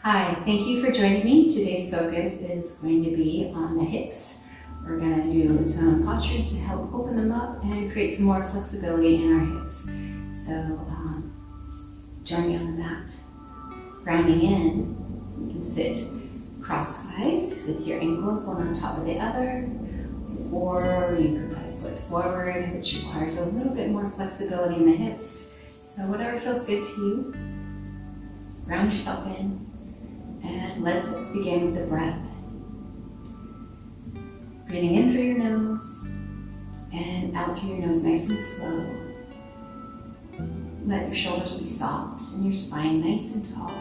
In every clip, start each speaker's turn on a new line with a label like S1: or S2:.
S1: Hi, thank you for joining me. Today's focus is going to be on the hips. We're going to do some postures to help open them up and create some more flexibility in our hips. So join me on the mat. Grounding in, you can sit crosswise with your ankles one on top of the other, or you can put a foot forward, which requires a little bit more flexibility in the hips. So whatever feels good to you, ground yourself in. And let's begin with the breath. Breathing in through your nose and out through your nose nice and slow. Let your shoulders be soft and your spine nice and tall.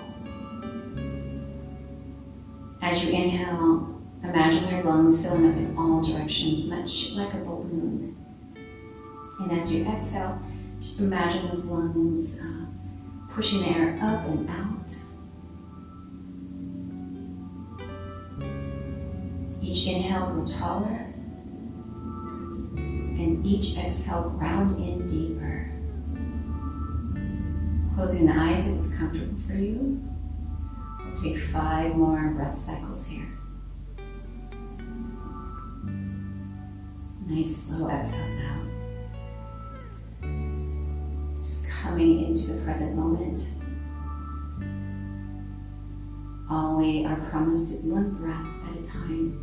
S1: As you inhale, imagine your lungs filling up in all directions, much like a balloon. And as you exhale, just imagine those lungs pushing the air up and out. Each inhale, grow taller, and each exhale, ground in deeper. Closing the eyes if it's comfortable for you. We'll take 5 more breath cycles here. Nice slow exhales out. Just coming into the present moment. All we are promised is one breath at a time.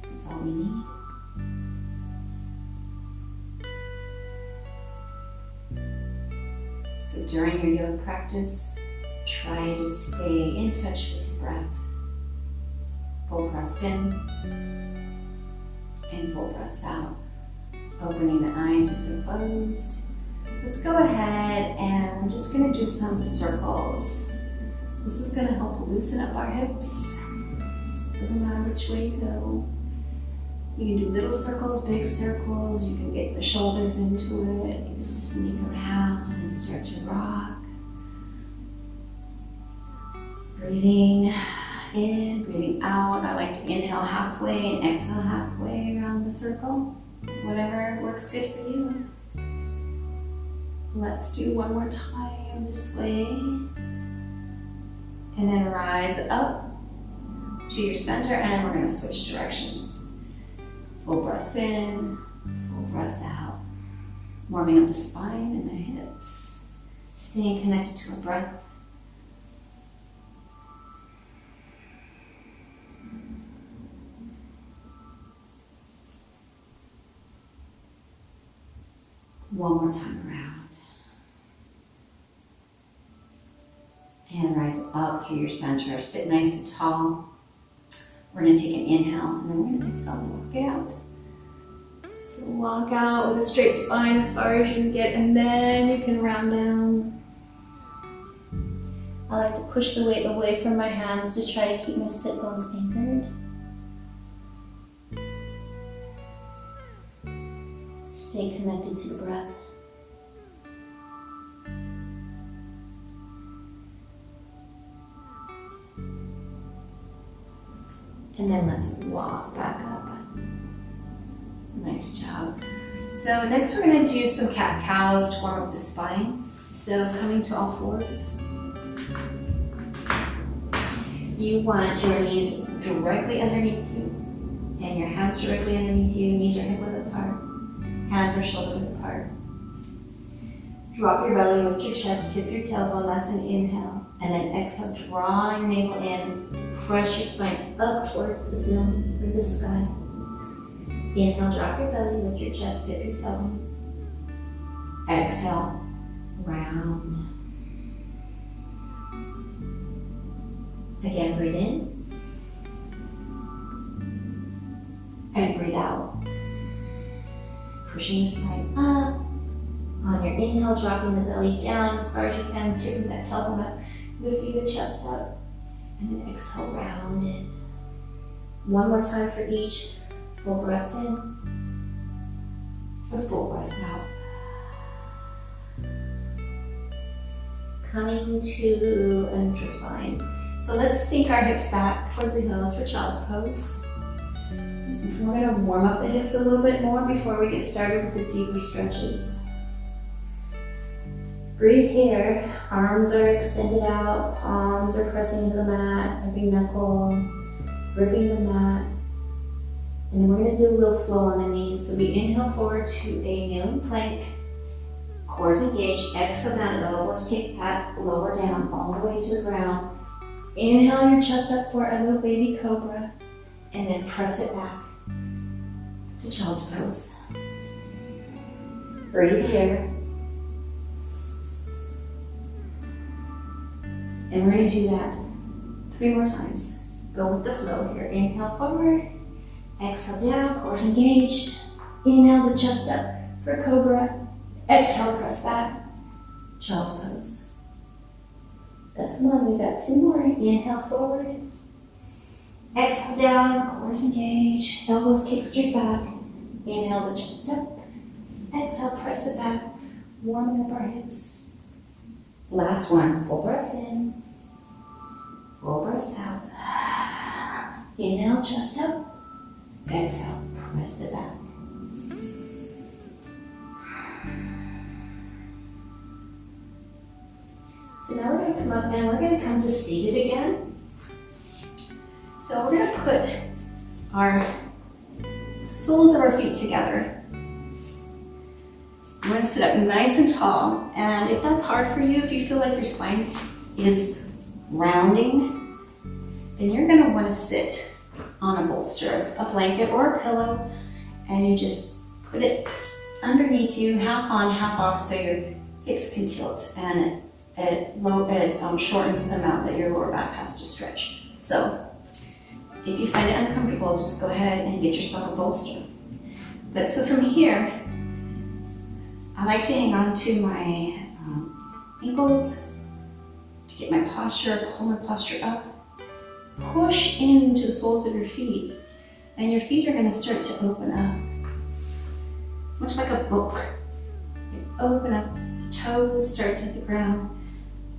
S1: That's all we need. So during your yoga practice, try to stay in touch with your breath. Full breaths in and full breaths out. Opening the eyes if they're closed. Let's go ahead and we're just going to do some circles. So this is going to help loosen up our hips. Doesn't matter which way you go. You can do little circles, big circles. You can get the shoulders into it. You can sneak around and start to rock. Breathing in, breathing out. I like to inhale halfway and exhale halfway around the circle. Whatever works good for you. Let's do one more time this way. And then rise up to your center and we're going to switch directions. Full breaths in, full breaths out. Warming up the spine and the hips. Staying connected to our breath. One more time around. And rise up through your center. Sit nice and tall. We're going to take an inhale and then we're going to exhale and walk it out. So walk out with a straight spine as far as you can get, and then you can round down. I like to push the weight away from my hands to try to keep my sit bones anchored. Stay connected to the breath. And then let's walk back up. Nice job. So next we're going to do some cat-cows to warm up the spine. So coming to all fours. You want your knees directly underneath you and your hands directly underneath you. Knees are hip-width apart. Hands are shoulder-width apart. Drop your belly, lift your chest, tip your tailbone. That's an inhale. And then exhale, draw your navel in. Press your spine up towards the ceiling or the sky. Inhale, drop your belly, lift your chest, tip your tailbone. Exhale, round. Again, breathe in. And breathe out. Pushing the spine up. On your inhale, dropping the belly down as far as you can, tipping that tailbone up, lifting the chest up. And then exhale, round in. One more time for each. Full breaths in. Or full breaths out. Coming to a neutral spine. So let's sink our hips back towards the heels for child's pose. We're going to warm up the hips a little bit more before we get started with the deeper stretches.
S2: Breathe here. Arms are extended out, palms are pressing into the mat, every knuckle gripping the mat. And then we're going to do a little flow on the knees. So we inhale forward to a kneeling plank, cores engaged, exhale down, elbows kick back, lower down all the way to the ground. Inhale your chest up for a little baby cobra, and then press it back to child's pose. Breathe here. And we're going to do that 3 more times. Go with the flow here. Inhale forward, exhale down, cores engaged. Inhale the chest up for cobra. Exhale, press back, child's pose. That's one. We got 2 more. Inhale forward. Exhale down, cores engaged. Elbows kick straight back. Inhale the chest up. Exhale, press it back. Warming up our hips. Last one. Full breaths in. Full breaths out. Inhale, chest up. Exhale, press it back. So now we're going to come up and we're going to come to seated again. So we're going to put our soles of our feet together. I'm going to sit up nice and tall, and if that's hard for you, if you feel like your spine is rounding, then you're going to want to sit on a bolster, a blanket or a pillow, and you just put it underneath you, half on, half off, so your hips can tilt, and it shortens the amount that your lower back has to stretch. So if you find it uncomfortable, just go ahead and get yourself a bolster. But so from here, I like to hang on to my ankles to get my posture, pull my posture up. Push into the soles of your feet, and your feet are going to start to open up, much like a book. You open up, the toes start to hit the ground.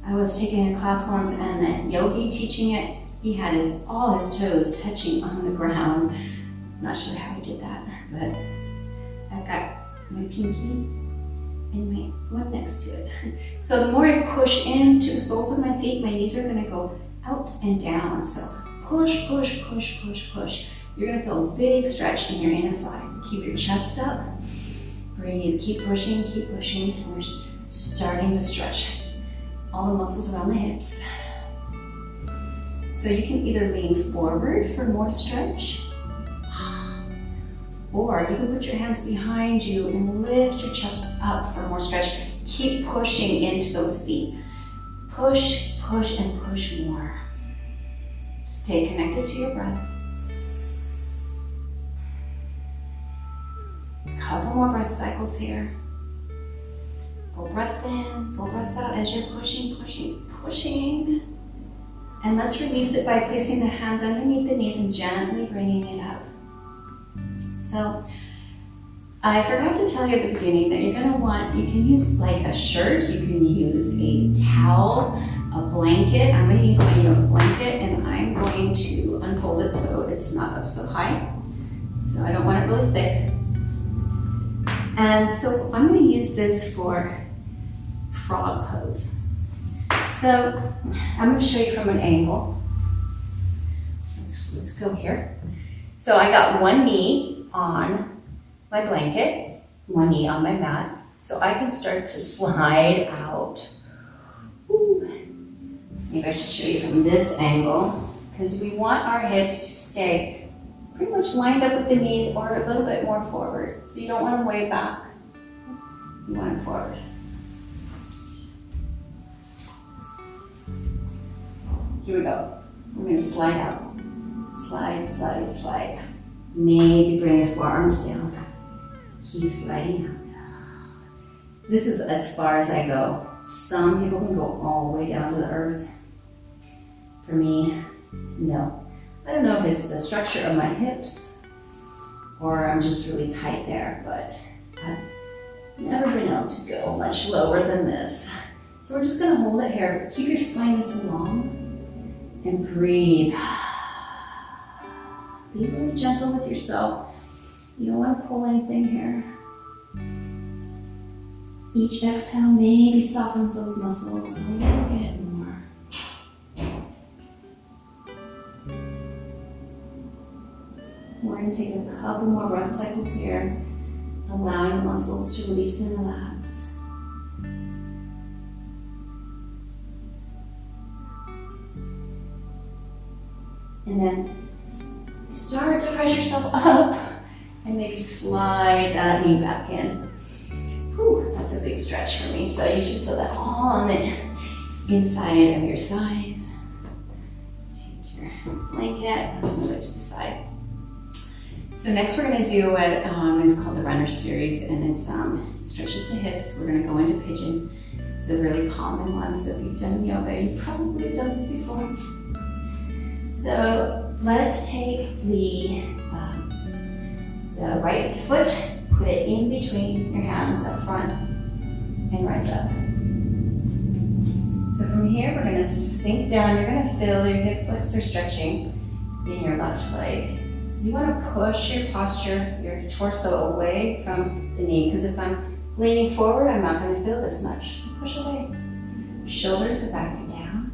S2: I was taking a class once, and the yogi teaching it, he had all his toes touching on the ground. I'm not sure how he did that, but I've got my pinky and my one next to it. So the more I push into the soles of my feet, my knees are going to go out and down. So push, push, push, push, push. You're going to feel a big stretch in your inner thighs. Keep your chest up. Breathe. Keep pushing, keep pushing. And we're starting to stretch all the muscles around the hips. So you can either lean forward for more stretch, or you can put your hands behind you and lift your chest up for more stretch. Keep pushing into those feet. Push, push, and push more. Stay connected to your breath. A couple more breath cycles here. Full breaths in, full breaths out as you're pushing, pushing, pushing. And let's release it by placing the hands underneath the knees and gently bringing it up. So I forgot to tell you at the beginning that you're going to want, you can use like a shirt, you can use a towel, a blanket. I'm going to use my yoga blanket, and I'm going to unfold it so it's not up so high. So I don't want it really thick. And so I'm going to use this for frog pose. So I'm going to show you from an angle. Let's go here. So I got one knee on my blanket, one knee on my mat, so I can start to slide out. Ooh. Maybe I should show you from this angle, because we want our hips to stay pretty much lined up with the knees or a little bit more forward. So you don't want them way back, you want them forward. Here we go. We're going to slide out. Slide, slide, slide. Maybe bring your forearms down. Keep sliding out. This is as far as I go. Some people can go all the way down to the earth. For me, no. I don't know if it's the structure of my hips or I'm just really tight there, but I've never been able to go much lower than this. So we're just going to hold it here. Keep your spine nice and long and breathe. Be really gentle with yourself. You don't want to pull anything here. Each exhale maybe softens those muscles a little bit more. We're going to take a couple more breath cycles here, allowing the muscles to release and relax. And then start to press yourself up and maybe slide that knee back in. Whew, that's a big stretch for me, so you should feel that all on the inside of your thighs. Take your blanket, let's move it to the side. So next we're going to do what is called the runner series, and it stretches the hips. We're going to go into pigeon. It's a really common one, so if you've done yoga, you've probably done this before. So let's take the right foot, put it in between your hands up front, and rise up. So from here, we're going to sink down. You're going to feel your hip flexor stretching in your left leg. You want to push your posture, your torso away from the knee, because if I'm leaning forward, I'm not going to feel this much. So push away. Shoulders are back and down.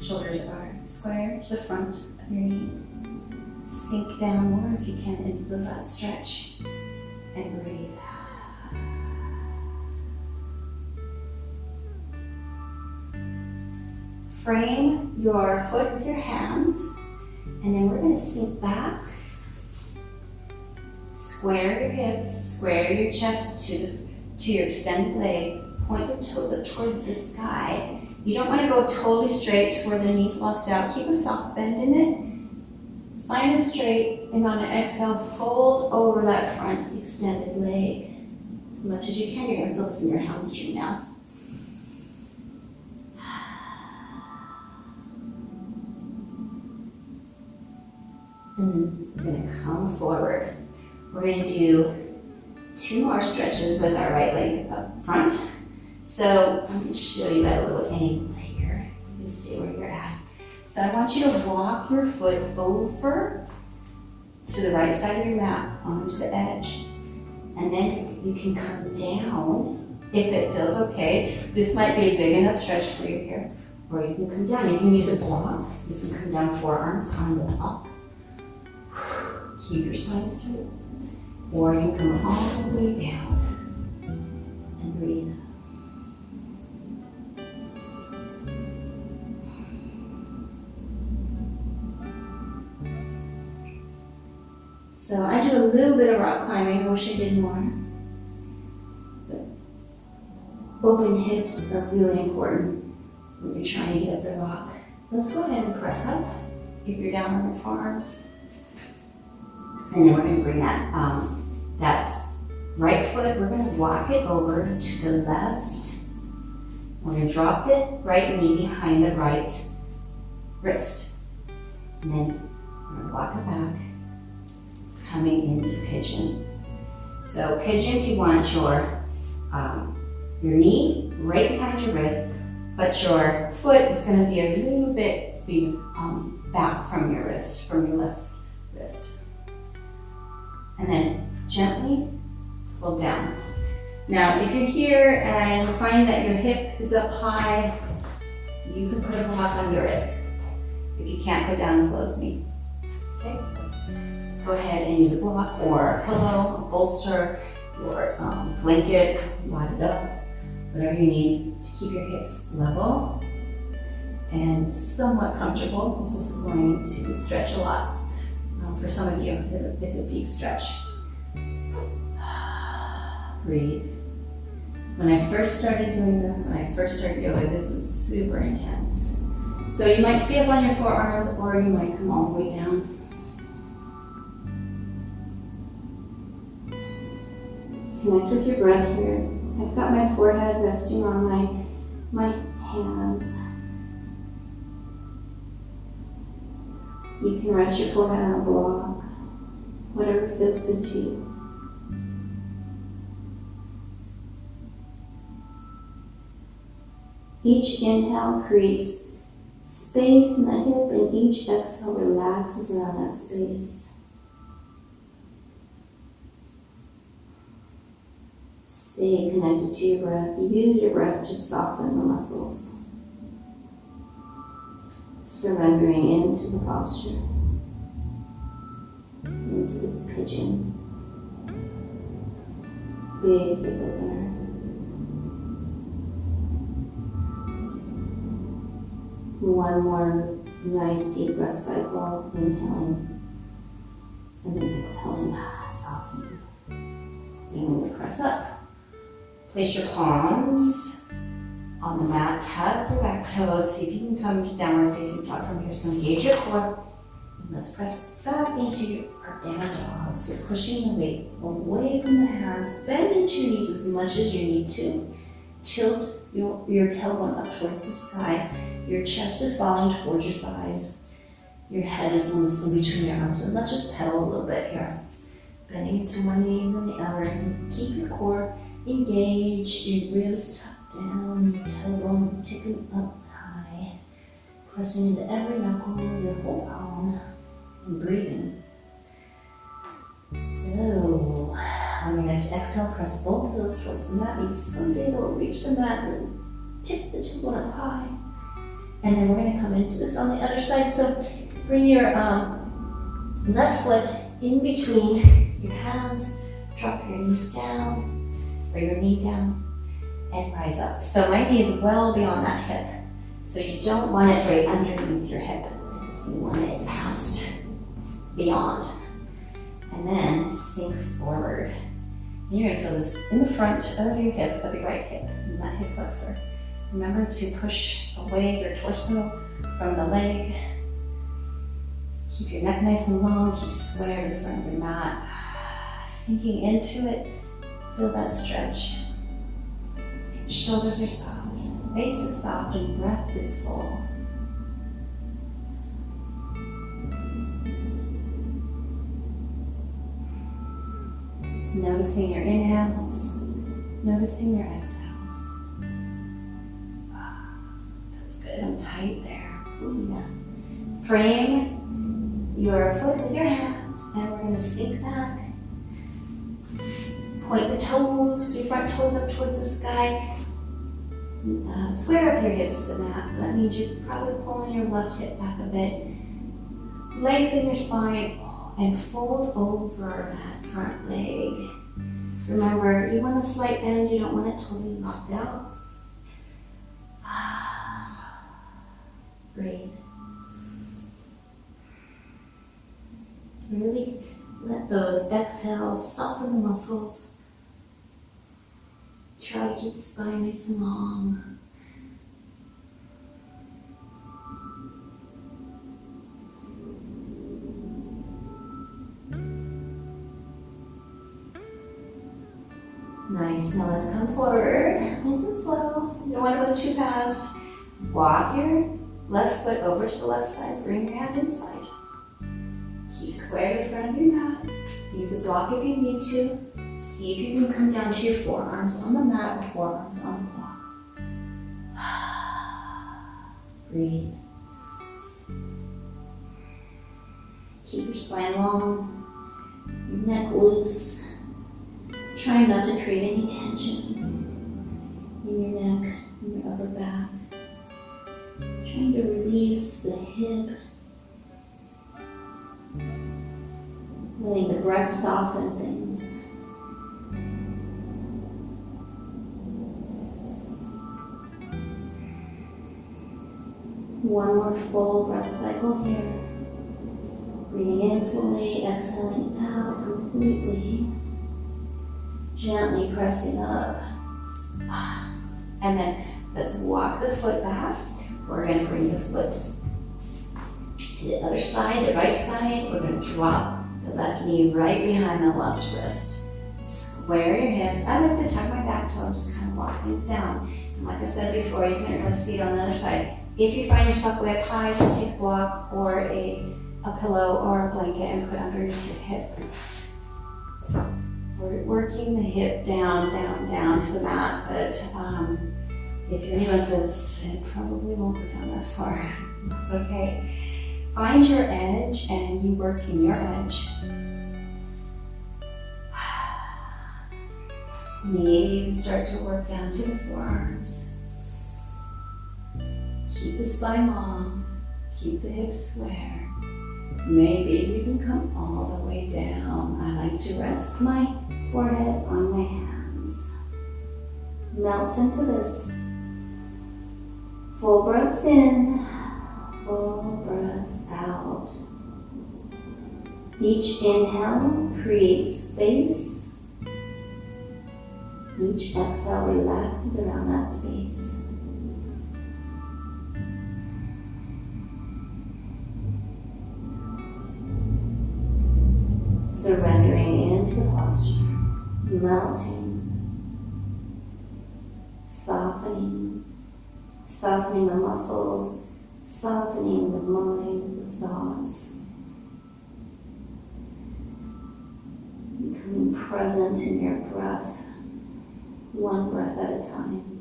S2: Shoulders are square to the front of your knee. Sink down more if you can and feel that stretch. And breathe. Frame your foot with your hands. And then we're going to sink back, square your hips, square your chest to your extended leg, point your toes up toward the sky. You don't want to go totally straight to where the knees locked out. Keep a soft bend in it. Spine is straight, and on an exhale, fold over that front extended leg as much as you can. You're going to feel this in your hamstring now. And then we're going to come forward. We're going to do 2 more stretches with our right leg up front. So I'm going to show you at a little angle here. You can stay where you're at. So I want you to walk your foot over to the right side of your mat onto the edge. And then you can come down if it feels okay. This might be a big enough stretch for you here. Or you can come down. You can use a block. You can come down forearms on the up. Keep your spine straight. Or you can come all the way down and breathe. So I do a little bit of rock climbing. I wish I did more. But open hips are really important when you're trying to get up the rock. Let's go ahead and press up if you're down on your forearms. And then we're going to bring that right foot, we're going to walk it over to the left. We're going to drop the right knee behind the right wrist. And then we're going to walk it back, coming into pigeon. So pigeon, you want your knee right behind your wrist, but your foot is going to be a little bit back from your wrist, from your left wrist. And then gently pull down. Now, if you're here and find that your hip is up high, you can put a block under it. If you can't go down as low as me. Okay, so go ahead and use a block or a pillow, a bolster, your blanket, wad it up, whatever you need to keep your hips level and somewhat comfortable. This is going to stretch a lot. For some of you, it's a deep stretch. Breathe. When I first started doing this, when I first started yoga, this was super intense. So you might stay up on your forearms or you might come all the way down. Connect with your breath here. I've got my forehead resting on my hands. You can rest your forehead on a block, whatever feels good to you. Each inhale creates space in the hip, and each exhale relaxes around that space. Stay connected to your breath. Use your breath to soften the muscles. Surrendering into the posture. Into this pigeon. Big hip opener. One more nice deep breath cycle. Inhaling. And then exhaling, softening. And we press up. Place your palms on the mat. Tap your back toes. See if you can come to downward facing dog from here. So engage your core. And let's press back into our down dog. So pushing the weight away from the hands. Bend into your knees as much as you need to. Tilt your tailbone up towards the sky. Your chest is falling towards your thighs. Your head is in between your arms. And let's just pedal a little bit here. Bending into one knee and then the other. And keep your core engaged. Your ribs tucked down. Your tailbone ticking up high. Pressing into every knuckle, your whole palm. And breathing. So, on your next exhale, press both heels towards the mat. Maybe someday they'll reach the mat and tip the tailbone up high. And then we're going to come into this on the other side. So bring your left foot in between your hands. Drop your knees down, or your knee down, and rise up. So my knee is well beyond that hip. So you don't want it right underneath your hip. You want it past, beyond. And then sink forward. And you're going to feel this in the front of your hip, of your right hip, in that hip flexor. Remember to push away your torso from the leg. Keep your neck nice and long. Keep square in front of your mat. Sinking into it. Feel that stretch. Shoulders are soft. Base is soft and breath is full. Noticing your inhales. Noticing your exhales. That's good and tight there. Ooh, yeah. Frame your foot with your hands, and we're going to sink back. Point your toes, your front toes up towards the sky. Square up your hips to the mat. So that means you're probably pulling your left hip back a bit. Lengthen your spine and fold over that front leg. Remember, you want a slight bend. You don't want it totally locked out. Breathe. Really let those exhales soften the muscles. Try to keep the spine nice and long. Nice. Now let's come forward. Nice and slow. You don't want to move too fast. Walk your left foot over to the left side. Bring your hand inside. Keep square in front of your mat. Use a block if you need to. See if you can come down to your forearms on the mat or forearms on the block. Breathe. Keep your spine long, your neck loose. Try not to create any tension in your neck, in your upper back. Trying to release the hip. Letting the breath soften things. One more full breath cycle here. Breathing in fully, exhaling out completely. Gently pressing up. And then let's walk the foot back. We're going to bring the foot to the other side, the right side. We're going to drop the left knee right behind the left wrist. Square your hips. I like to tuck my back toe and just kind of walk things down. And like I said before, you can't really see it on the other side. If you find yourself way up high, just take a block or a pillow or a blanket and put underneath your hip. We're working the hip down, down, down to the mat, but if you're new at this, it probably won't go down that far. That's okay. Find your edge and you work in your edge. Maybe even start to work down to the forearms. Keep the spine long. Keep the hips square. Maybe you can come all the way down. I like to rest my forehead on my hands. Melt into this. Full breaths in, full breaths out. Each inhale creates space. Each exhale relaxes around that space. Surrendering into the posture, melting, softening the muscles, softening the mind, the thoughts, becoming present in your breath, one breath at a time.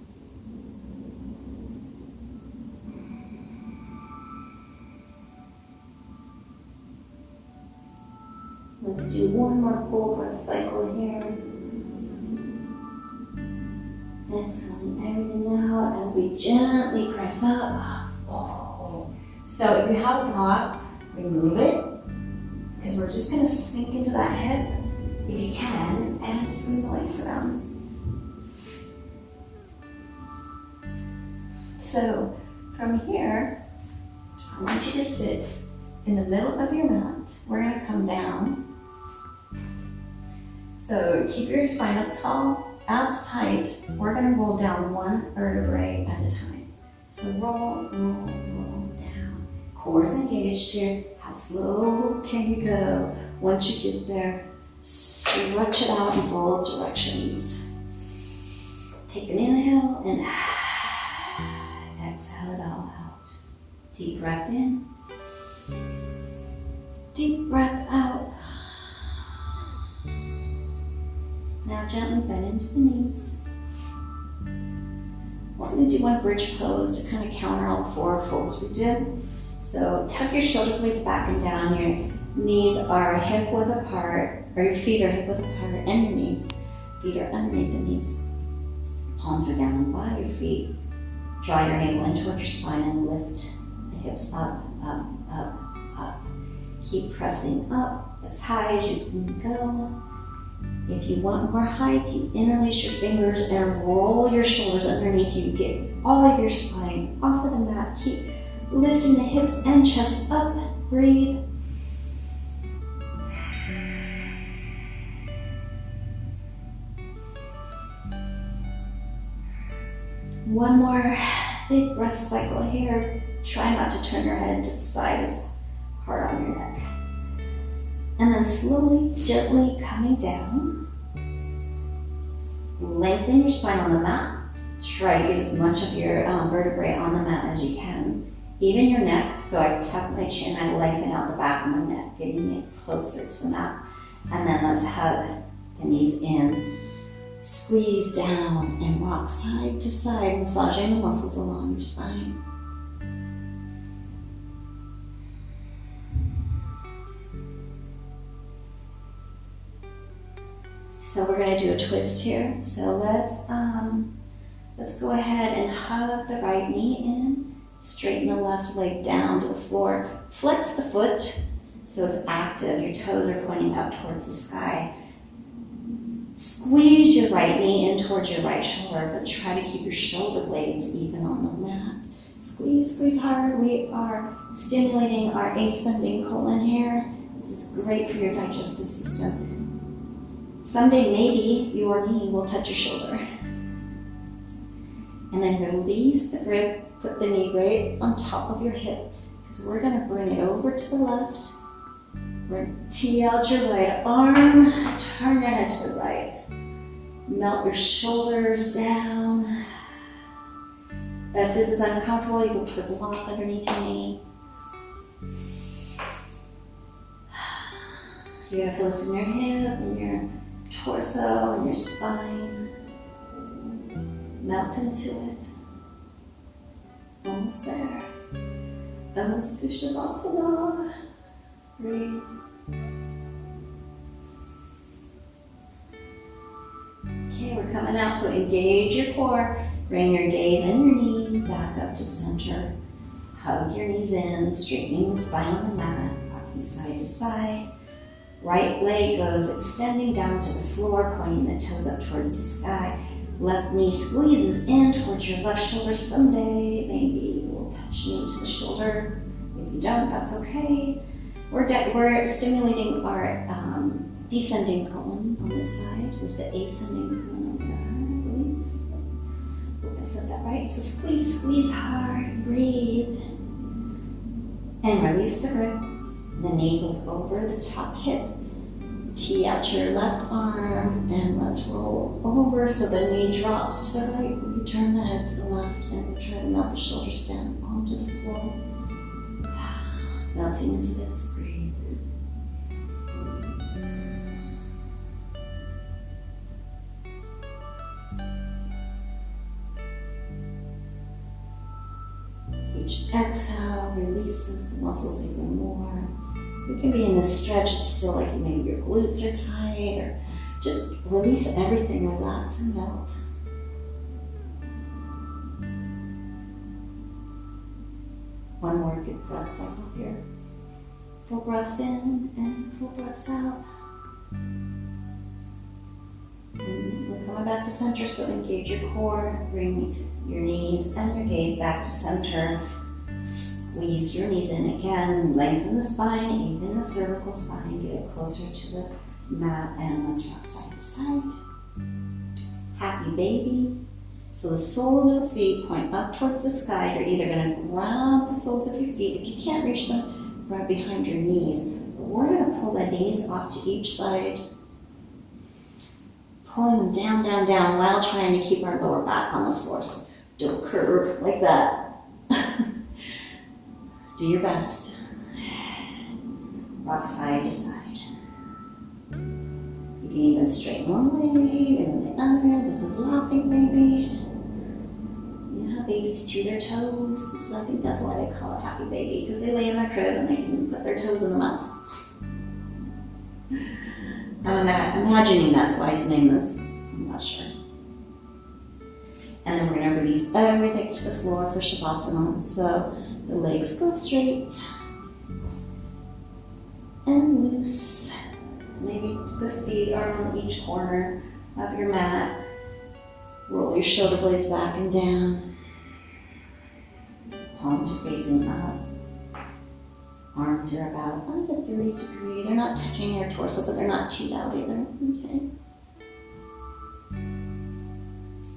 S2: Let's do one more full breath cycle here. Exhaling everything out as we gently press up. Oh. So if you have a block, remove it, because we're just going to sink into that hip, if you can, and swing the legs around. So from here, I want you to sit in the middle of your mat. We're going to come down. So keep your spine up tall, abs tight. We're going to roll down one vertebrae at a time. So roll, roll, roll down. Core is engaged here. How slow can you go? Once you get there, stretch it out in both directions. Take an inhale and exhale it all out. Deep breath in. Deep breath out. Now gently bend into the knees. We're going to do one bridge pose to kind of counter all the forward folds we did. So tuck your shoulder blades back and down. Your knees are hip width apart, or your feet are hip width apart, and your feet are underneath the knees. Palms are down by your feet. Draw your navel in towards your spine and lift the hips up, up, up, up. Keep pressing up as high as you can go. If you want more height, you interlace your fingers and roll your shoulders underneath you. Get all of your spine off of the mat. Keep lifting the hips and chest up. Breathe. One more big breath cycle here. Try not to turn your head to the side. It's hard on your neck. And then slowly, gently coming down. Lengthen your spine on the mat. Try to get as much of your vertebrae on the mat as you can. Even your neck. So I tuck my chin, I lengthen out the back of my neck, getting it closer to the mat. And then let's hug the knees in. Squeeze down and rock side to side, massaging the muscles along your spine. So we're going to do a twist here. So let's go ahead and hug the right knee in, straighten the left leg down to the floor, flex the foot so it's active. Your toes are pointing up towards the sky. Squeeze your right knee in towards your right shoulder, but try to keep your shoulder blades even on the mat. Squeeze, squeeze hard. We are stimulating our ascending colon here. This is great for your digestive system. Someday, maybe your knee will touch your shoulder. And then release the grip, put the knee right on top of your hip. So we're going to bring it over to the left. We're going to tee out your right arm, turn your head to the right. Melt your shoulders down. If this is uncomfortable, you can put a block underneath your knee. You're going to feel this in your hip, and your torso, and your spine. Melt into it. Almost there. Almost to Shavasana. Breathe. Okay, we're coming out, so engage your core. Bring your gaze and your knee back up to center. Hug your knees in, straightening the spine on the mat, rocking side to side. Right leg goes extending down to the floor, pointing the toes up towards the sky. Left knee squeezes in towards your left shoulder. Someday, maybe we'll touch knee to the shoulder. If you don't, that's okay. We're stimulating our descending colon on this side. There's the ascending colon over there, I believe. Hope I said that right. So squeeze hard, breathe. And release the grip. The knee goes over the top hip. Tee out your left arm and let's roll over so the knee drops to the right. You turn the head to the left and try to melt the shoulders down onto the floor. Melting into this, breathe. Each exhale releases the muscles even more. You can be in this stretch, it's still like maybe your glutes are tight, or just release everything, relax and melt. One more good breath cycle here. Full breaths in and full breaths out. And we're coming back to center, so engage your core, bring your knees and your gaze back to center. Squeeze your knees in again, lengthen the spine, even the cervical spine, get it closer to the mat, and let's rock side to side. Happy baby. So the soles of the feet point up towards the sky. You're either going to grab the soles of your feet. If you can't reach them, grab behind your knees. But we're going to pull the knees off to each side, pulling them down, while trying to keep our lower back on the floor. So don't curve like that. Do your best. Rock side to side. You can even straighten one leg and then the other. This is laughing baby. You know how babies chew their toes? I think that's why they call it happy baby, because they lay in their crib and they can put their toes in the mouth. I'm imagining that's why it's named this. I'm not sure. And then we're going to release everything to the floor for Shavasana. So the legs go straight and loose. Maybe the feet are on each corner of your mat. Roll your shoulder blades back and down. Palms are facing up. Arms are about 1 to 3 degrees. They're not touching your torso, but they're not teed out either. Okay.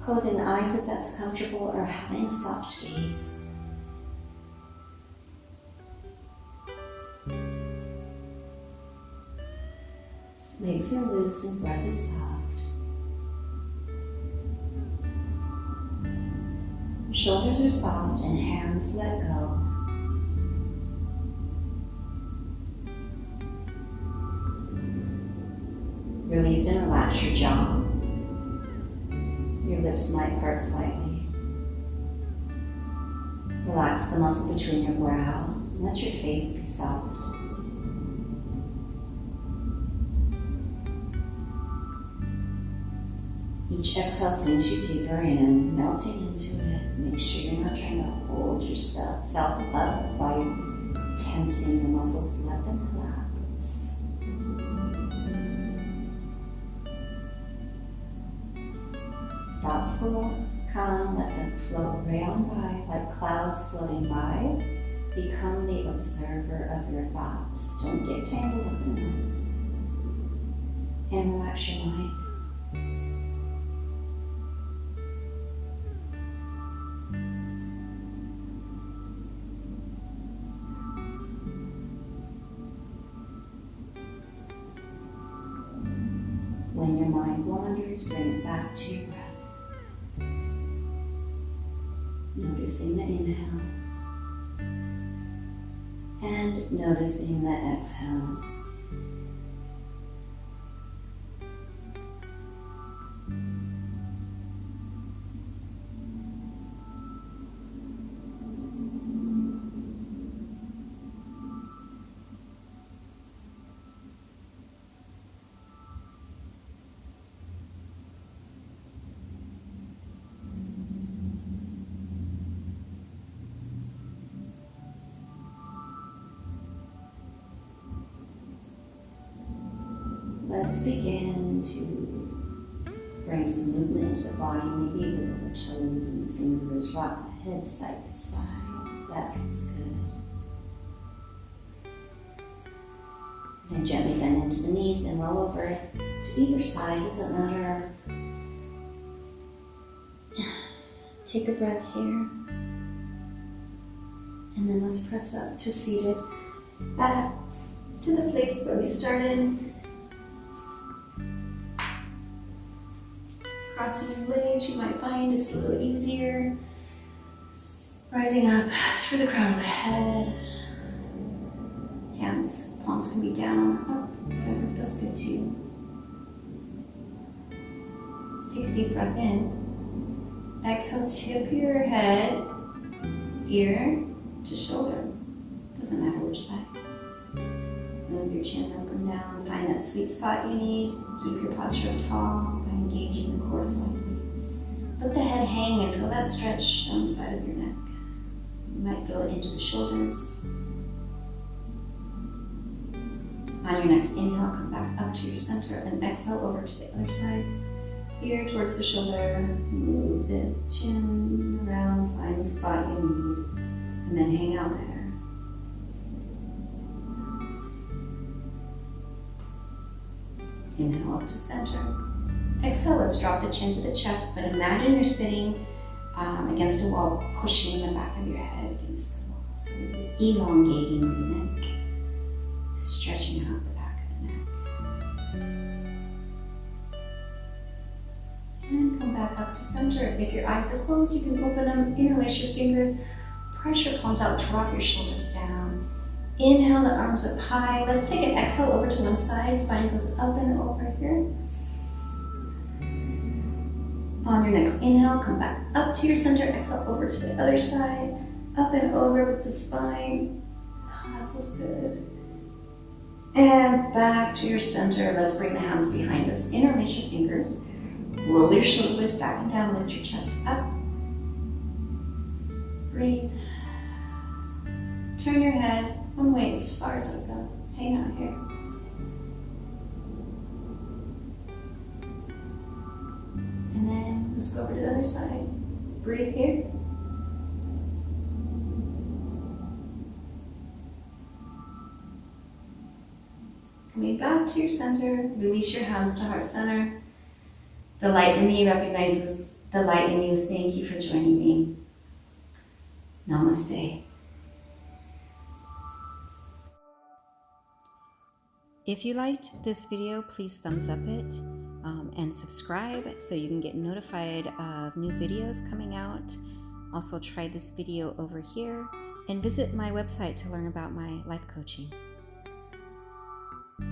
S2: Closing the eyes if that's comfortable, or having a soft gaze. Legs are loose and breath is soft. Shoulders are soft and hands let go. Release and relax your jaw. Your lips might part slightly. Relax the muscle between your brow. Let your face be soft. Each exhale sinks you deeper in, melting into it. Make sure you're not trying to hold yourself up by tensing your muscles. Let them relax. Thoughts will come, let them float right on by, like clouds floating by. Become the observer of your thoughts. Don't get tangled up in them. And relax your mind. When your mind wanders, bring it back to your breath. Noticing the inhales and noticing the exhales. let's begin to bring some movement into the body, maybe wiggle the toes and fingers, rock the head side to side. That feels good. And gently bend into the knees and roll over to either side, doesn't matter. Take a breath here. And then let's press up to seated back to the place where we started. Crossing your legs, you might find it's a little easier. Rising up through the crown of the head. Hands, palms can be down, up, whatever feels good too. Take a deep breath in. Exhale, tip your head, ear to shoulder. Doesn't matter which side. Move your chin up and down. Find that sweet spot you need. Keep your posture tall by engaging the core slightly. Let the head hang and feel that stretch down the side of your neck. You might feel it into the shoulders. On your next inhale, come back up to your center and exhale over to the other side. Ear towards the shoulder. Move the chin around. Find the spot you need. And then hang out there. Inhale up to center. Exhale, let's drop the chin to the chest, but imagine you're sitting against a wall, pushing the back of your head against the wall. So you're elongating the neck, stretching out the back of the neck. And come back up to center. If your eyes are closed, you can open them, interlace your fingers, press your palms out, drop your shoulders down. Inhale, the arms up high. Let's take an exhale over to one side. Spine goes up and over here. On your next inhale, come back up to your center. Exhale over to the other side. Up and over with the spine. Oh, that feels good. And back to your center. Let's bring the hands behind us. Interlace your fingers. Roll your shoulder blades back and down. Lift your chest up. Breathe. Turn your head one way as far as it'll go. Hang out here. And then let's go over to the other side. Breathe here. Coming back to your center. Release your hands to heart center. The light in me recognizes the light in you. Thank you for joining me. Namaste.
S3: If you liked this video, please thumbs up it and subscribe so you can get notified of new videos coming out. Also try this video over here and visit my website to learn about my life coaching.